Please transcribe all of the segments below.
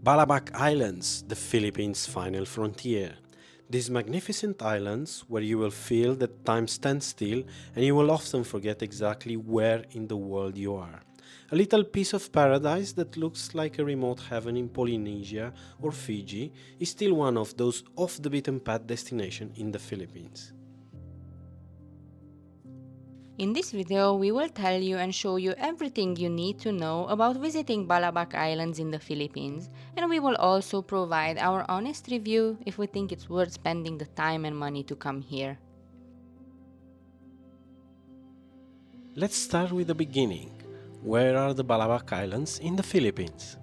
Balabac Islands, the Philippines' final frontier. These magnificent islands where you will feel that time stands still and you will often forget exactly where in the world you are. A little piece of paradise that looks like a remote heaven in Polynesia or Fiji is still one of those off-the-beaten-path destinations in the Philippines. In this video, we will tell you and show you everything you need to know about visiting Balabac Islands in the Philippines, and we will also provide our honest review if we think it's worth spending the time and money to come here. Let's start with the beginning. Where are the Balabac Islands in the Philippines?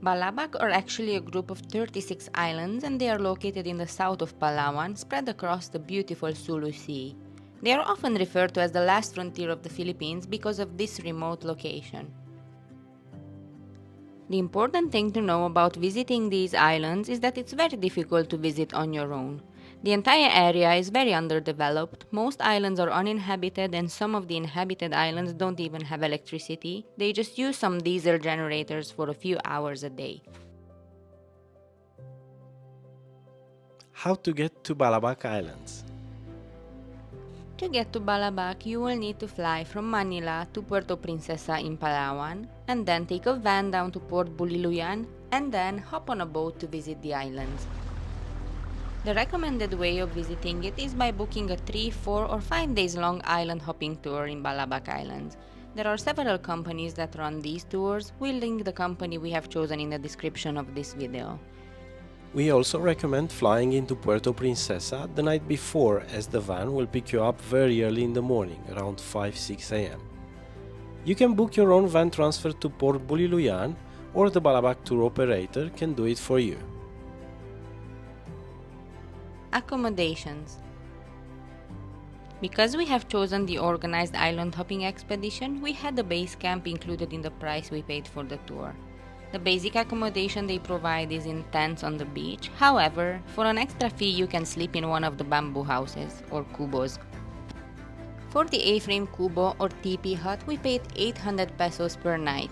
Balabac are actually a group of 36 islands, and they are located in the south of Palawan, spread across the beautiful Sulu Sea. They are often referred to as the last frontier of the Philippines because of this remote location. The important thing to know about visiting these islands is that it's very difficult to visit on your own. The entire area is very underdeveloped, most islands are uninhabited, and some of the inhabited islands don't even have electricity, they just use some diesel generators for a few hours a day. How to get to Balabac Islands? To get to Balabac, you will need to fly from Manila to Puerto Princesa in Palawan, and then take a van down to Port Buliluyan, and then hop on a boat to visit the islands. The recommended way of visiting it is by booking a 3, 4, or 5 days long island hopping tour in Balabac Islands. There are several companies that run these tours. We'll link the company we have chosen in the description of this video. We also recommend flying into Puerto Princesa the night before, as the van will pick you up very early in the morning, around 5-6 am. You can book your own van transfer to Port Buliluyan, or the Balabac tour operator can do it for you. Accommodations. Because we have chosen the organized island hopping expedition, we had the base camp included in the price we paid for the tour. The basic accommodation they provide is in tents on the beach. However, for an extra fee you can sleep in one of the bamboo houses, or kubos. For the A-frame kubo or teepee hut, we paid 800 pesos per night.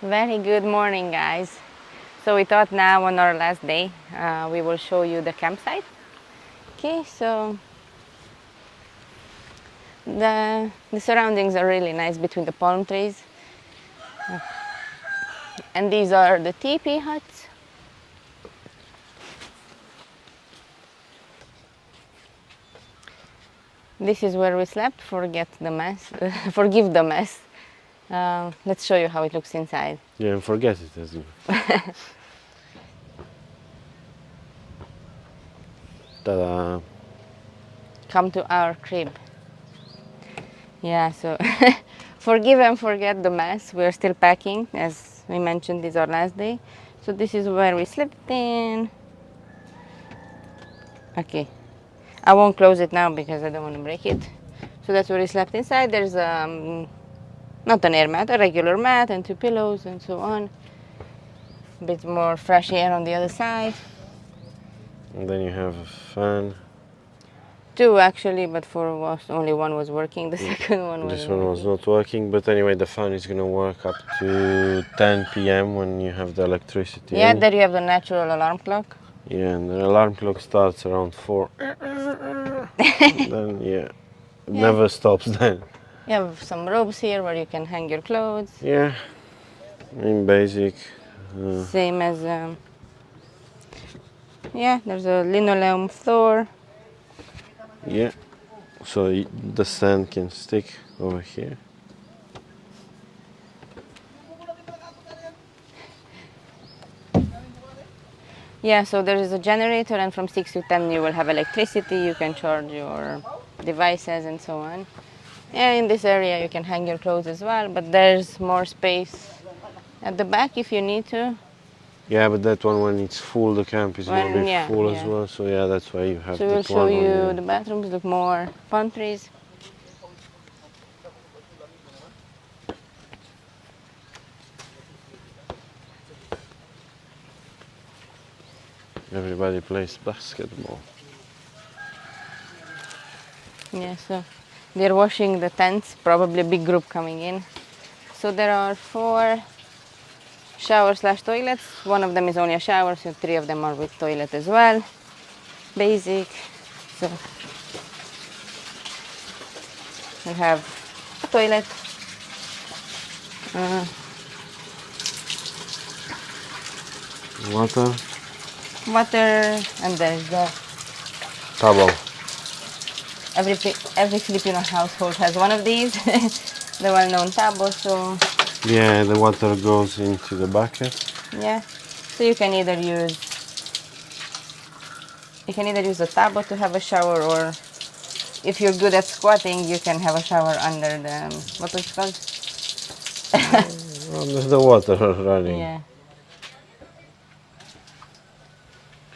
Very good morning, guys. So we thought now on our last day we will show you the campsite. Okay, so the surroundings are really nice between the palm trees. And these are the teepee huts. This is where we slept. Forget the mess. Forgive the mess. Let's show you how it looks inside. Yeah, and forget it as well. Ta-da! Come to our crib. Yeah, so forgive and forget the mess. We're still packing. As we mentioned, this is our last day. So this is where we slept in. Okay, I won't close it now because I don't want to break it. So that's where we slept inside. There's not an air mat, a regular mat and 2 pillows and so on. A bit more fresh air on the other side. And then you have a fan. 2 actually, but only one was working. The second one was. This one was not working, but anyway, the fan is gonna work up to 10 p.m. when you have the electricity. Yeah, there you have the natural alarm clock. Yeah, and the alarm clock starts around 4. Then yeah, it never stops then. You have some ropes here where you can hang your clothes. Yeah, in basic. Same as yeah, there's a linoleum floor. Yeah, so the sand can stick over here. Yeah, so there is a generator, and from 6 to 10 you will have electricity. You can charge your devices and so on. Yeah, in this area you can hang your clothes as well, but there's more space at the back if you need to. Yeah, but that one, when it's full, the camp is going to be full as well. So yeah, that's why you have that one. So we'll show you the bathrooms, look more palm trees. Everybody plays basketball. Yeah, so they're washing the tents, probably a big group coming in. So there are 4 shower/toilets. One of them is only a shower, so 3 of them are with toilet as well. Basic. So we have a toilet, Water. water, and there's the Towel. every Filipino household has one of these. The well-known tabo. So Yeah, the water goes into the bucket. yeah, so you can either use a tabo to have a shower, or if you're good at squatting, you can have a shower under the what was it called? Oh, there's the water running. Yeah.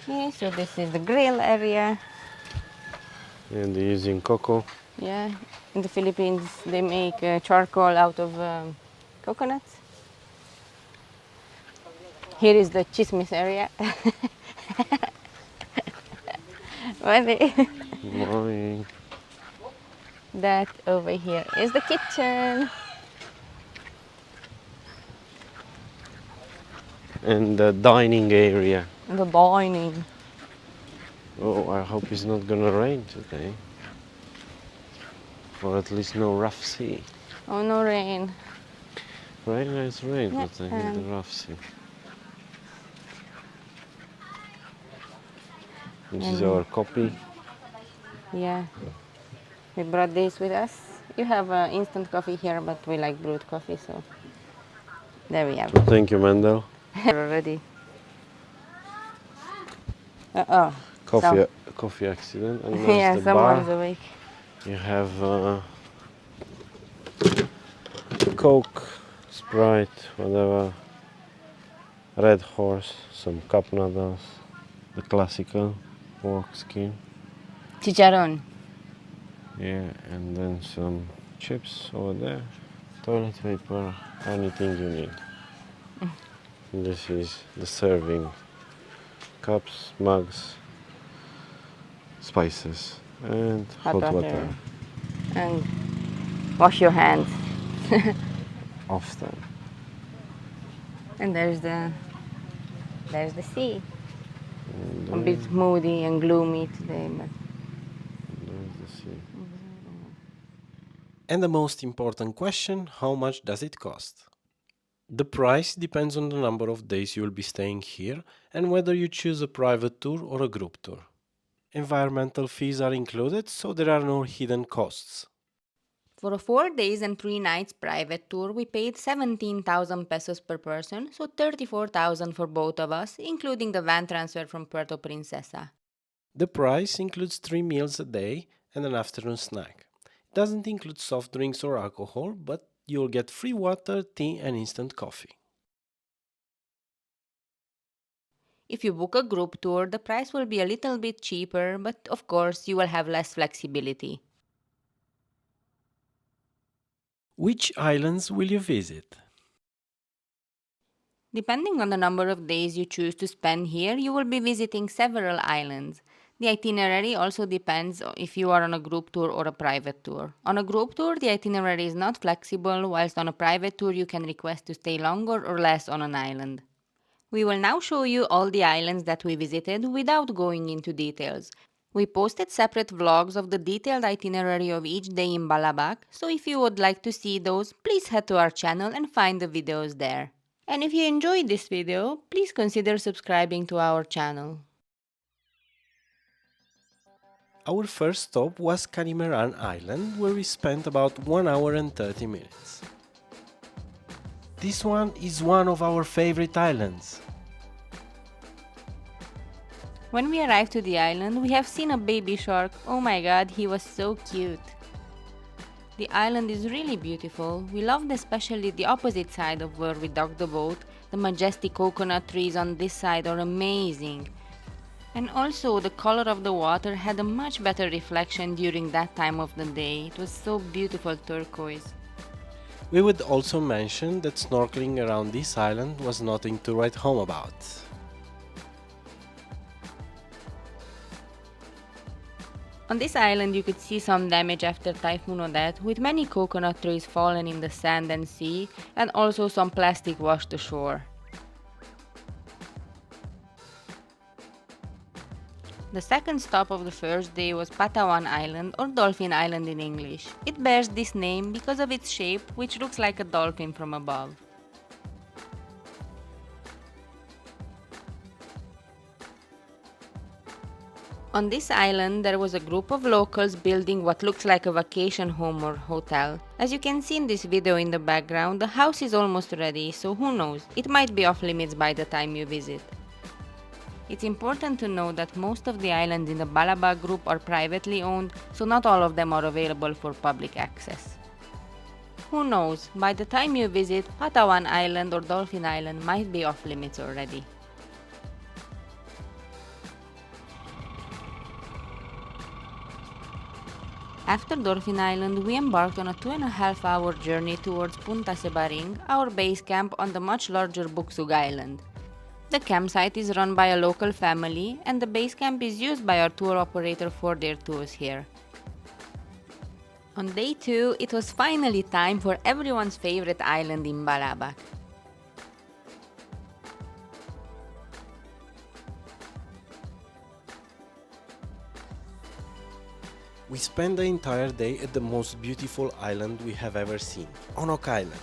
Okay, so this is the grill area. And they're using cocoa. Yeah, in the Philippines they make charcoal out of coconuts. Here is the chismis area. Morning. That over here is the kitchen. And the dining area. The dining. Oh, I hope it's not gonna rain today. Or at least no rough sea. Oh, no rain. Rain is rain, Yeah, but I hate the rough sea. This is our copy. Yeah, we brought this with us. You have instant coffee here, but we like brewed coffee, so there we have it. Thank you, Mendel. Already. Oh, Coffee accident. And there's yeah, the someone's bar. awake. You have Coke, Sprite, whatever. Red Horse, some cup noodles, the classical pork skin. Chicharron. Yeah, and then some chips over there. Toilet paper, anything you need. This is the serving cups, mugs, spices, and hot water. And wash your hands. Often. And there's the sea. And A bit moody and gloomy today, but there's the sea. And the most important question, how much does it cost? The price depends on the number of days you will be staying here and whether you choose a private tour or a group tour. Environmental fees are included, so there are no hidden costs. for a 4 days and 3 nights private tour, we paid 17,000 pesos per person, so 34,000 for both of us, including the van transfer from Puerto Princesa. The price includes 3 meals a day and an afternoon snack. It doesn't include soft drinks or alcohol, but you'll get free water, tea, and instant coffee. If you book a group tour, the price will be a little bit cheaper, but of course you will have less flexibility. Which islands will you visit? Depending on the number of days you choose to spend here, you will be visiting several islands. The itinerary also depends if you are on a group tour or a private tour. On a group tour, the itinerary is not flexible, whilst on a private tour, you can request to stay longer or less on an island. We will now show you all the islands that we visited without going into details. We posted separate vlogs of the detailed itinerary of each day in Balabac, so if you would like to see those, please head to our channel and find the videos there. And if you enjoyed this video, please consider subscribing to our channel. Our first stop was Canimeran Island, where we spent about 1 hour and 30 minutes. This one is one of our favorite islands. When we arrived to the island, we have seen a baby shark. Oh my god, he was so cute. The island is really beautiful. We loved especially the opposite side of where we docked the boat. The majestic coconut trees on this side are amazing. And also the color of the water had a much better reflection during that time of the day. It was so beautiful turquoise. We would also mention that snorkeling around this island was nothing to write home about. On this island you could see some damage after Typhoon Odette, with many coconut trees fallen in the sand and sea, and also some plastic washed ashore. The second stop of the first day was Patawan Island, or Dolphin Island in English. It bears this name because of its shape, which looks like a dolphin from above. On this island, there was a group of locals building what looks like a vacation home or hotel. As you can see in this video in the background, the house is almost ready, so who knows, it might be off limits by the time you visit. It's important to know that most of the islands in the Balabac group are privately owned, so not all of them are available for public access. Who knows, by the time you visit, Patawan Island or Dolphin Island might be off limits already. After Dolphin Island, we embarked on a 2.5-hour journey towards Punta Sebaring, our base camp on the much larger Buksug Island. The campsite is run by a local family, and the base camp is used by our tour operator for their tours here. On day 2, it was finally time for everyone's favorite island in Balabac. We spent the entire day at the most beautiful island we have ever seen, Onok Island.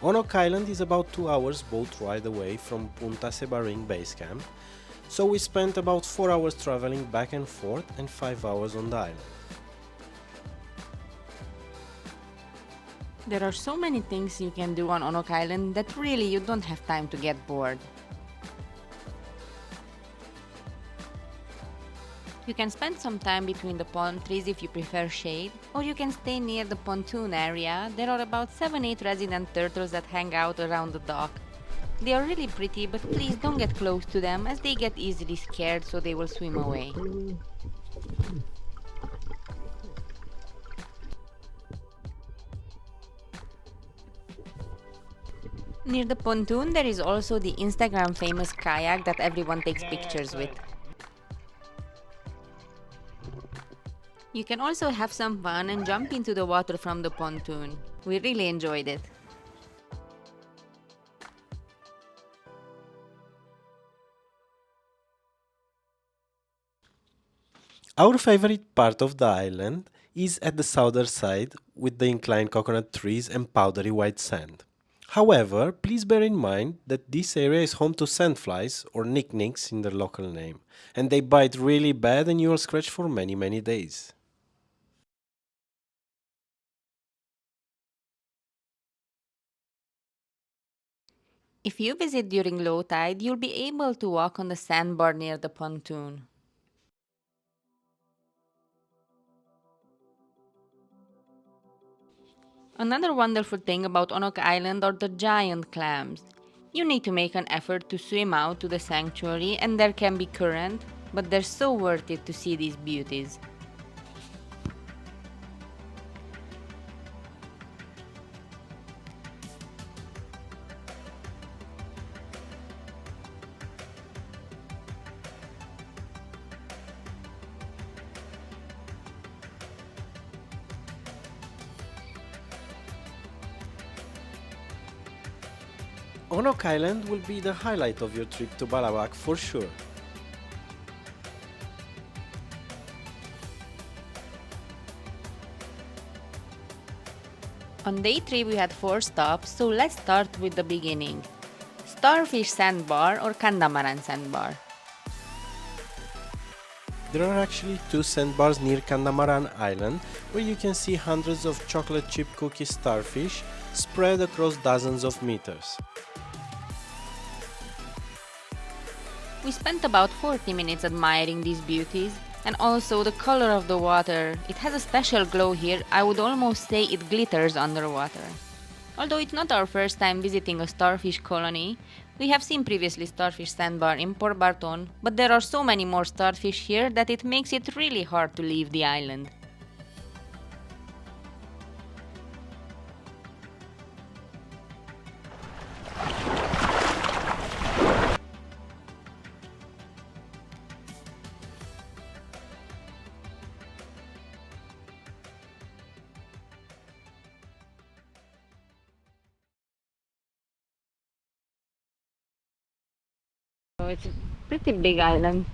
Onok Island is about 2 hours boat ride away from Punta Sebaring base camp, so we spent about 4 hours traveling back and forth and 5 hours on the island. There are so many things you can do on Onok Island that really you don't have time to get bored. You can spend some time between the palm trees if you prefer shade, or you can stay near the pontoon area. There are about 7-8 resident turtles that hang out around the dock. They are really pretty, but please don't get close to them as they get easily scared, so they will swim away. Near the pontoon there is also the Instagram famous kayak that everyone takes pictures with. You can also have some fun and jump into the water from the pontoon. We really enjoyed it. Our favorite part of the island is at the southern side with the inclined coconut trees and powdery white sand. However, please bear in mind that this area is home to sandflies, or knickknacks in their local name, and they bite really bad and you will scratch for many days. If you visit during low tide, you'll be able to walk on the sandbar near the pontoon. Another wonderful thing about Onok Island are the giant clams. You need to make an effort to swim out to the sanctuary and there can be current, but they're so worth it to see these beauties. Onok Island will be the highlight of your trip to Balabac for sure. On day 3 we had 4 stops, so let's start with the beginning. Starfish Sandbar or Candamaran Sandbar. There are actually 2 sandbars near Candamaran Island where you can see hundreds of chocolate chip cookie starfish spread across dozens of meters. We spent about 40 minutes admiring these beauties, and also the color of the water. It has a special glow here. I would almost say it glitters underwater. Although it's not our first time visiting a starfish colony, we have seen previously starfish sandbar in Port Barton, but there are so many more starfish here that it makes it really hard to leave the island. so it's a pretty big island.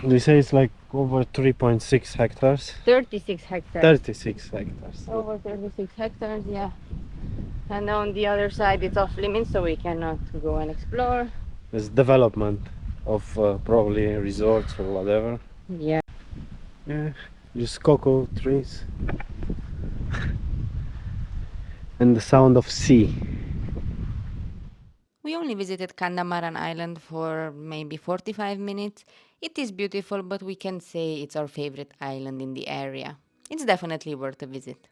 They say it's like over 3.6 hectares. 36 hectares. 36 hectares. Over 36 hectares, yeah. And on the other side it's off limits, so we cannot go and explore. There's development of probably resorts or whatever. Yeah. Yeah, just cocoa trees. And the sound of sea. We only visited Candamaran Island for maybe 45 minutes. It is beautiful, but we can say it's our favorite island in the area. It's definitely worth a visit.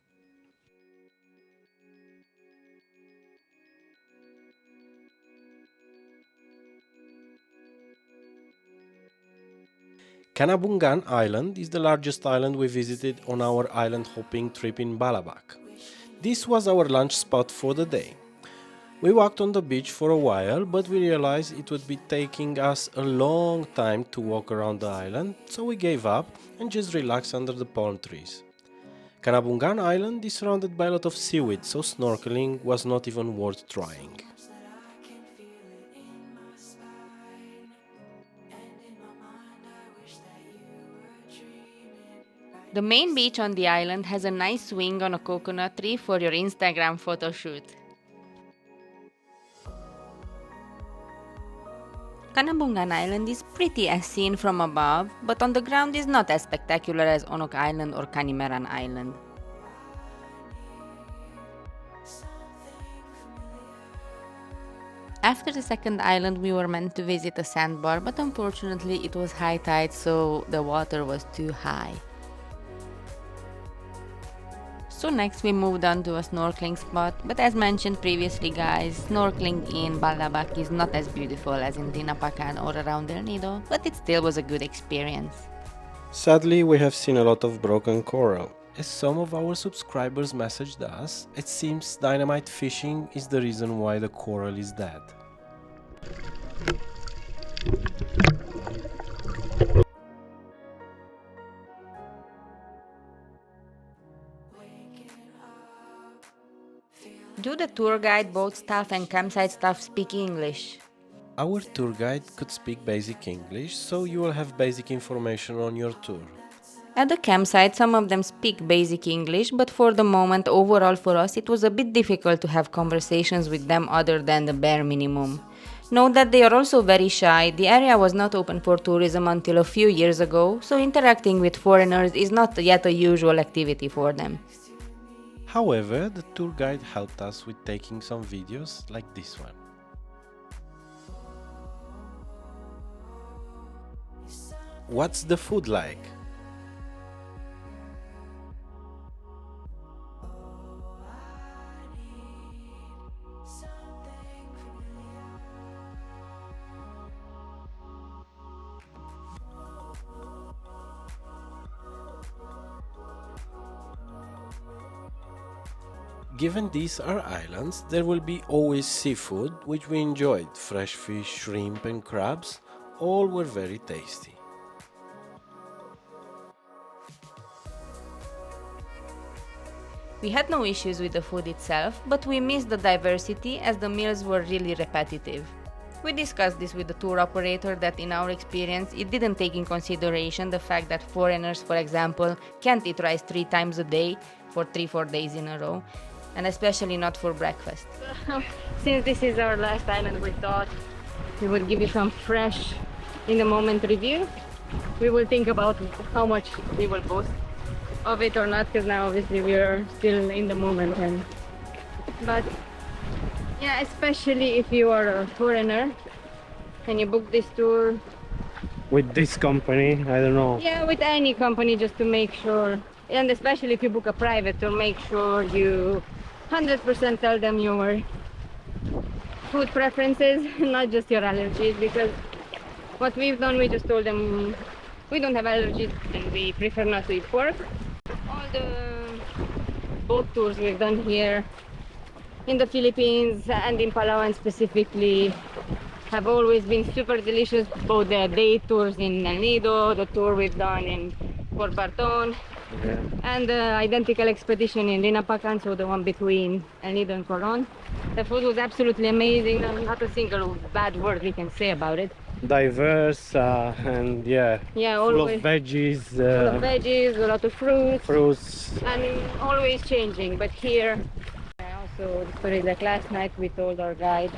Kanabungan Island is the largest island we visited on our island hopping trip in Balabac. This was our lunch spot for the day. We walked on the beach for a while, but we realized it would be taking us a long time to walk around the island, so we gave up and just relaxed under the palm trees. Kanabungan Island is surrounded by a lot of seaweed, so snorkeling was not even worth trying. The main beach on the island has a nice swing on a coconut tree for your Instagram photo shoot. Kanabungan Island is pretty as seen from above, but on the ground is not as spectacular as Onok Island or Canimeran Island. After the second island we were meant to visit a sandbar, but unfortunately it was high tide, so the water was too high. So next we moved on to a snorkeling spot, but as mentioned previously guys, snorkeling in Balabac is not as beautiful as in Dinapacan or around El Nido, but it still was a good experience. Sadly, we have seen a lot of broken coral. As some of our subscribers messaged us, it seems dynamite fishing is the reason why the coral is dead. Do the tour guide, boat staff and campsite staff speak English? Our tour guide could speak basic English, so you will have basic information on your tour. At the campsite, some of them speak basic English, but for the moment, overall for us, it was a bit difficult to have conversations with them other than the bare minimum. Note that they are also very shy. The area was not open for tourism until a few years ago, so interacting with foreigners is not yet a usual activity for them. However, the tour guide helped us with taking some videos like this one. What's the food like? Given these are islands, there will be always seafood, which we enjoyed. Fresh fish, shrimp and crabs, all were very tasty. We had no issues with the food itself, but we missed the diversity as the meals were really repetitive. We discussed this with the tour operator that in our experience it didn't take in consideration the fact that foreigners, for example, can't eat rice 3 times a day for 3-4 days in a row, and especially not for breakfast. Since this is our last island, we thought we would give you some fresh in the moment review. We will think about how much we will post of it or not, because now obviously we are still in the moment. But yeah, especially if you are a foreigner and you book this tour With this company, I don't know. yeah, with any company, just to make sure, and especially if you book a private, to make sure you 100% tell them your food preferences, not just your allergies, because what we've done, we just told them we don't have allergies and we prefer not to eat pork. All the boat tours we've done here in the Philippines and in Palawan specifically have always been super delicious. Both the day tours in El Nido, the tour we've done in Port Barton, and the identical expedition in Dinapacan, so the one between El Nido and Coron. The food was absolutely amazing. Not a single bad word we can say about it. diverse and yeah, Yeah, full of always veggies, full of veggies, a lot of fruits, fruits. and always changing. But here, also the story like last night we told our guide.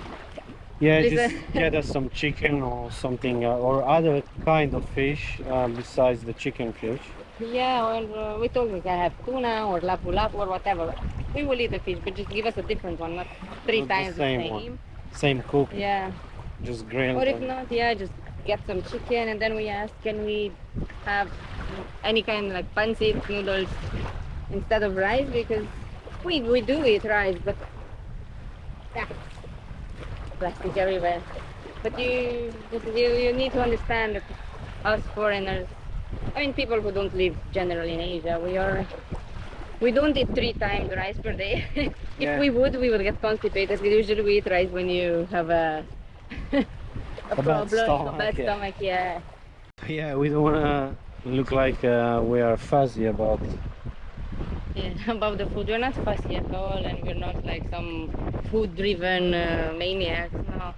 Yeah, Lisa. just get us some chicken or something or other kind of fish besides the chicken fish. Yeah, well, we told we can have tuna or lapu-lapu or whatever. We will eat the fish, but just give us a different one, not three Not the times the same same. one. Same cook, Yeah, just grilled. or if And not, yeah, just get some chicken, and then we asked, can we have any kind like pancit noodles instead of rice, because we do eat rice, but yeah, plastic everywhere. But you need to understand that us foreigners, I mean people who don't live generally in Asia, we don't eat three times rice per day. If Yeah. we would get constipated. Usually we eat rice when you have a a bad problem, stomach, a bad yeah. stomach, yeah. yeah, we don't want to look like we are fuzzy about. Yeah, about the food. We're not fussy at all, and we're not like some food-driven maniacs. No.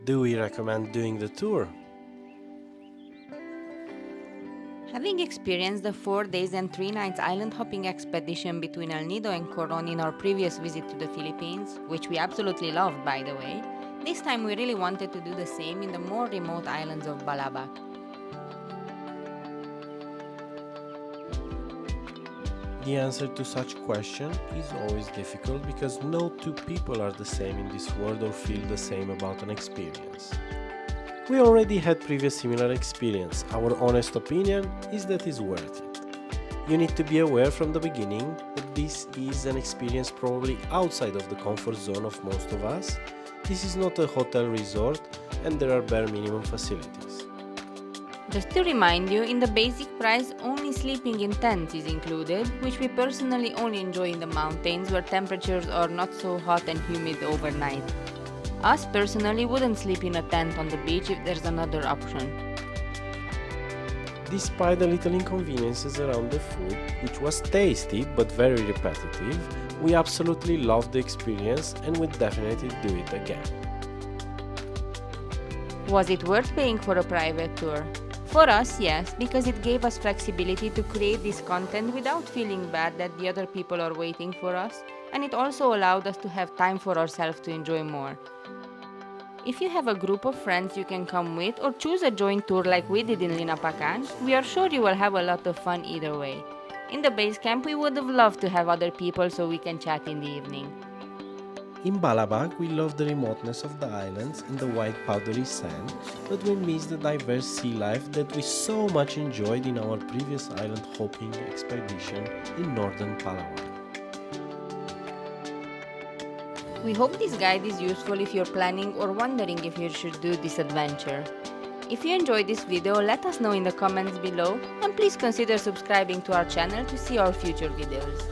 Do we recommend doing the tour? Having experienced the 4 days and 3 nights island hopping expedition between El Nido and Coron in our previous visit to the Philippines, which we absolutely loved by the way, this time we really wanted to do the same in the more remote islands of Balabac. The answer to such question is always difficult because no two people are the same in this world or feel the same about an experience. We already had previous similar experience. Our honest opinion is that it's worth it. You need to be aware from the beginning that this is an experience probably outside of the comfort zone of most of us. This is not a hotel resort and there are bare minimum facilities. Just to remind you, in the basic price, only sleeping in tents is included, which we personally only enjoy in the mountains where temperatures are not so hot and humid overnight. Us personally wouldn't sleep in a tent on the beach if there's another option. Despite the little inconveniences around the food, which was tasty but very repetitive, we absolutely loved the experience and would definitely do it again. Was it worth paying for a private tour? For us, yes, because it gave us flexibility to create this content without feeling bad that the other people are waiting for us, and it also allowed us to have time for ourselves to enjoy more. If you have a group of friends you can come with or choose a joint tour like we did in Linapacan, we are sure you will have a lot of fun either way. In the base camp, we would have loved to have other people so we can chat in the evening. In Balabac, we loved the remoteness of the islands and the white powdery sand, but we missed the diverse sea life that we so much enjoyed in our previous island hopping expedition in northern Palawan. We hope this guide is useful if you're planning or wondering if you should do this adventure. If you enjoyed this video, let us know in the comments below, and please consider subscribing to our channel to see our future videos.